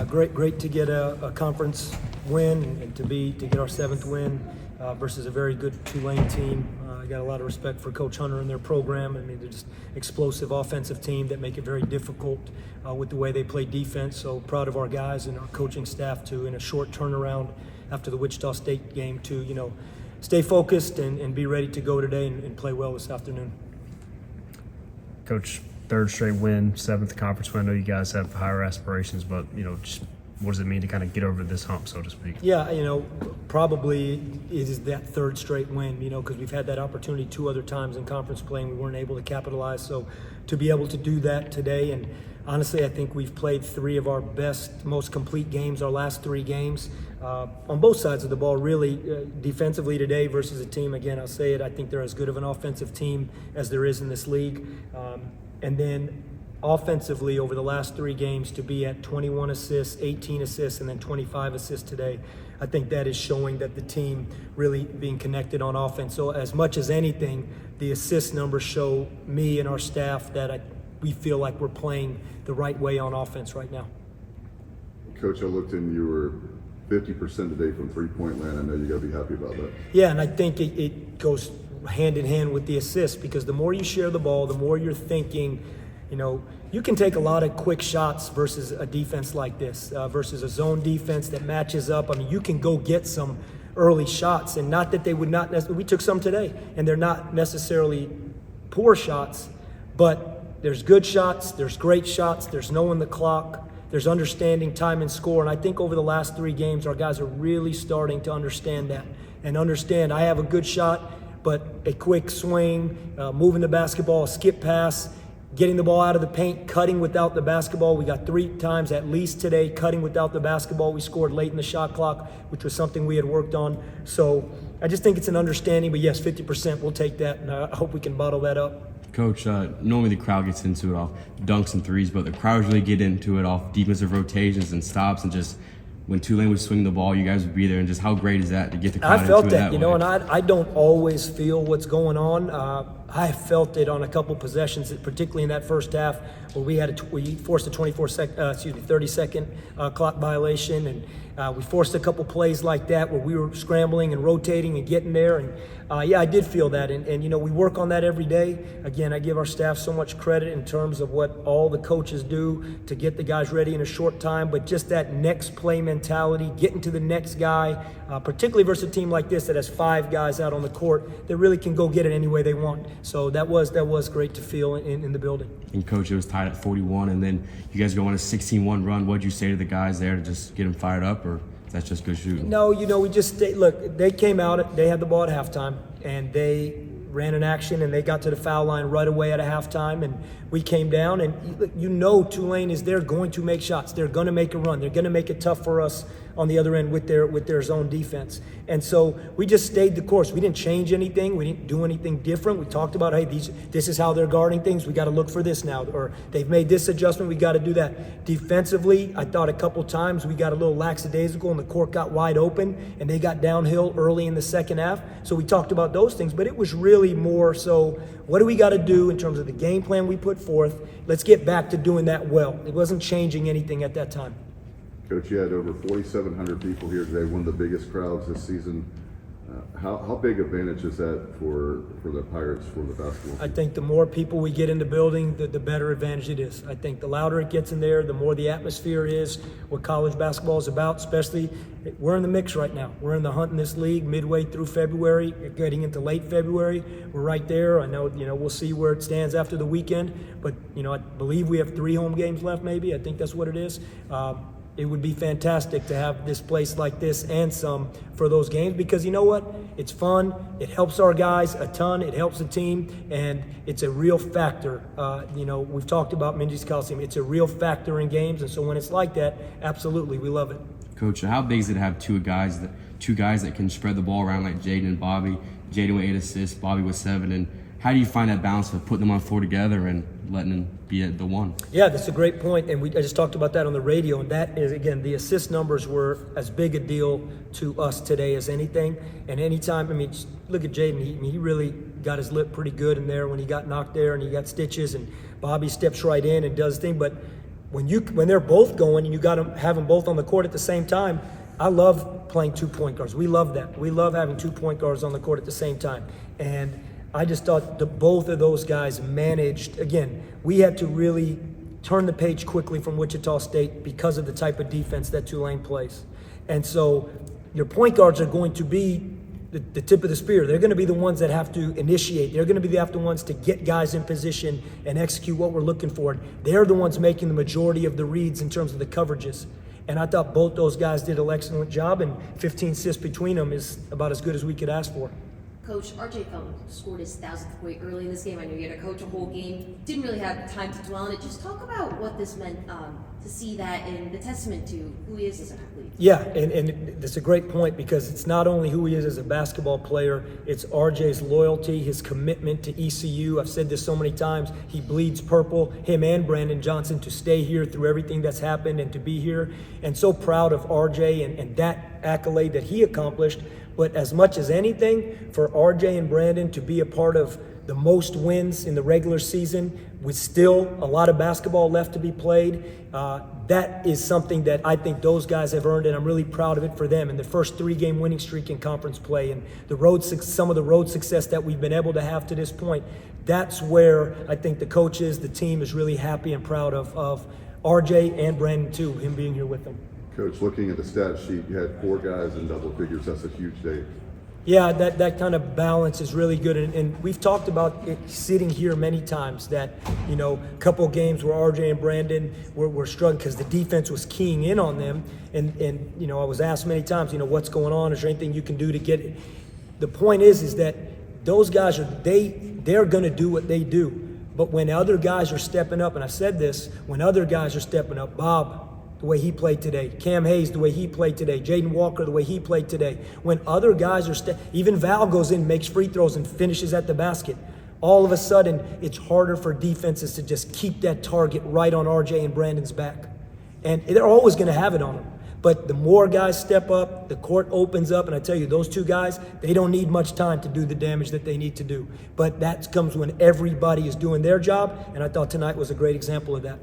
Great to get a conference win and to get our 7th win versus a very good Tulane team. I got a lot of respect for Coach Hunter and their program. I mean, they're just explosive offensive team that make it very difficult with the way they play defense. So proud of our guys and our coaching staff to, in a short turnaround after the Wichita State game, to stay focused and be ready to go today and play well this afternoon. Coach, 3rd straight win, 7th conference win. I know you guys have higher aspirations, but just what does it mean to kind of get over this hump, so to speak? Yeah, probably it is that 3rd straight win, because we've had that opportunity 2 other times in conference play and we weren't able to capitalize. So to be able to do that today, and honestly, I think we've played 3 of our best, most complete games, our last 3 games, on both sides of the ball, really. Defensively today versus a team, again, I'll say it, I think they're as good of an offensive team as there is in this league. And then offensively over the last 3 games to be at 21 assists, 18 assists, and then 25 assists today, I think that is showing that the team really being connected on offense. So as much as anything, the assist numbers show me and our staff that we feel like we're playing the right way on offense right now. Coach, I looked and you were 50% today from three-point land. I know you got to be happy about that. Yeah, and I think it goes hand in hand with the assist, because the more you share the ball, the more you're thinking, you can take a lot of quick shots versus a defense like this, versus a zone defense that matches up. I mean, you can go get some early shots, and not that they would not necessarily, we took some today, and they're not necessarily poor shots, but there's good shots, there's great shots, there's knowing the clock, there's understanding time and score. And I think over the last 3 games, our guys are really starting to understand that and understand I have a good shot, but a quick swing, moving the basketball, a skip pass, getting the ball out of the paint, cutting without the basketball. We got 3 times at least today cutting without the basketball. We scored late in the shot clock, which was something we had worked on. So I just think it's an understanding, but yes, 50%, we'll take that, and I hope we can bottle that up. Coach, normally the crowd gets into it off dunks and threes, but the crowd really get into it off defensive rotations and stops, and just when Tulane would swing the ball, you guys would be there, and just how great is that to get the crowd I felt into that, it that way? and I don't always feel what's going on. I felt it on a couple possessions, particularly in that first half, where we forced a 30-second clock violation, and we forced a couple plays like that where we were scrambling and rotating and getting there. And yeah, I did feel that, and we work on that every day. Again, I give our staff so much credit in terms of what all the coaches do to get the guys ready in a short time, but just that next play mentality, getting to the next guy, particularly versus a team like this that has 5 guys out on the court that really can go get it any way they want. So that was great to feel in the building. And Coach, it was tied at 41, and then you guys go on a 16-1 run. What'd you say to the guys there to just get them fired up, or that's just good shooting? No, we just stayed. Look, they came out, they had the ball at halftime, and they ran an action, and they got to the foul line right away at a halftime, and we came down, and Tulane is there going to make shots. They're going to make a run. They're going to make it tough for us on the other end with their zone defense. And so we just stayed the course. We didn't change anything. We didn't do anything different. We talked about, hey, this is how they're guarding things. We got to look for this now. Or they've made this adjustment. We got to do that. Defensively, I thought a couple times we got a little lackadaisical and the court got wide open and they got downhill early in the second half. So we talked about those things, but it was really more so, what do we got to do in terms of the game plan we put forth? Let's get back to doing that well. It wasn't changing anything at that time. Coach, you had over 4,700 people here today, one of the biggest crowds this season. How big advantage is that for the Pirates, for the basketball team? I think the more people we get in the building, the better advantage it is. I think the louder it gets in there, the more the atmosphere is, what college basketball is about, especially we're in the mix right now. We're in the hunt in this league midway through February, getting into late February. We're right there. I know, we'll see where it stands after the weekend, but, I believe we have 3 home games left maybe. I think that's what it is. It would be fantastic to have this place like this and some for those games, because you know what? It's fun. It helps our guys a ton. It helps the team, and it's a real factor. We've talked about Minji's Coliseum. It's a real factor in games, and so when it's like that, absolutely, we love it. Coach, how big is it to have two guys that can spread the ball around like Jaden and Bobby? Jaden with 8 assists, Bobby with 7, and how do you find that balance of putting them on the floor together and letting them be at the one? Yeah, that's a great point, and I just talked about that on the radio, and that is, again, the assist numbers were as big a deal to us today as anything. And anytime, look at Jaden. He really got his lip pretty good in there when he got knocked there and he got stitches, and Bobby steps right in and does his thing. But when they're both going and you got to have them both on the court at the same time, I love playing 2 point guards. We love that. We love having 2 point guards on the court at the same time. And I just thought both of those guys managed. Again, we had to really turn the page quickly from Wichita State because of the type of defense that Tulane plays. And so your point guards are going to be the tip of the spear. They're going to be the ones that have to initiate. They're going to be the ones to get guys in position and execute what we're looking for. They're the ones making the majority of the reads in terms of the coverages. And I thought both those guys did an excellent job, and 15 assists between them is about as good as we could ask for. Coach, RJ Felton scored his 1,000th point early in this game. I know you had to coach a whole game. Didn't really have time to dwell on it. Just talk about what this meant to see that and the testament to who he is as an athlete. Yeah, and that's a great point, because it's not only who he is as a basketball player, it's RJ's loyalty, his commitment to ECU. I've said this so many times. He bleeds purple, him and Brandon Johnson, to stay here through everything that's happened and to be here. And so proud of RJ and that accolade that he accomplished. But as much as anything, for RJ and Brandon to be a part of the most wins in the regular season with still a lot of basketball left to be played, that is something that I think those guys have earned, and I'm really proud of it for them. And the first 3-game winning streak in conference play and some of the road success that we've been able to have to this point, that's where I think the coaches, the team is really happy and proud of RJ and Brandon too, him being here with them. Coach, looking at the stat sheet, you had 4 guys in double figures. That's a huge day. Yeah, that kind of balance is really good. And we've talked about it sitting here many times that, a couple games where RJ and Brandon were struggling because the defense was keying in on them. And I was asked many times, what's going on? Is there anything you can do to get it? The point is that those guys they're going to do what they do. But when other guys are stepping up, and I said this, when other guys are stepping up, Bob, the way he played today, Cam Hayes, the way he played today, Jaden Walker, the way he played today. When other guys are even Val goes in, makes free throws, and finishes at the basket. All of a sudden, it's harder for defenses to just keep that target right on RJ and Brandon's back. And they're always going to have it on them. But the more guys step up, the court opens up, and I tell you, those 2 guys, they don't need much time to do the damage that they need to do. But that comes when everybody is doing their job, and I thought tonight was a great example of that.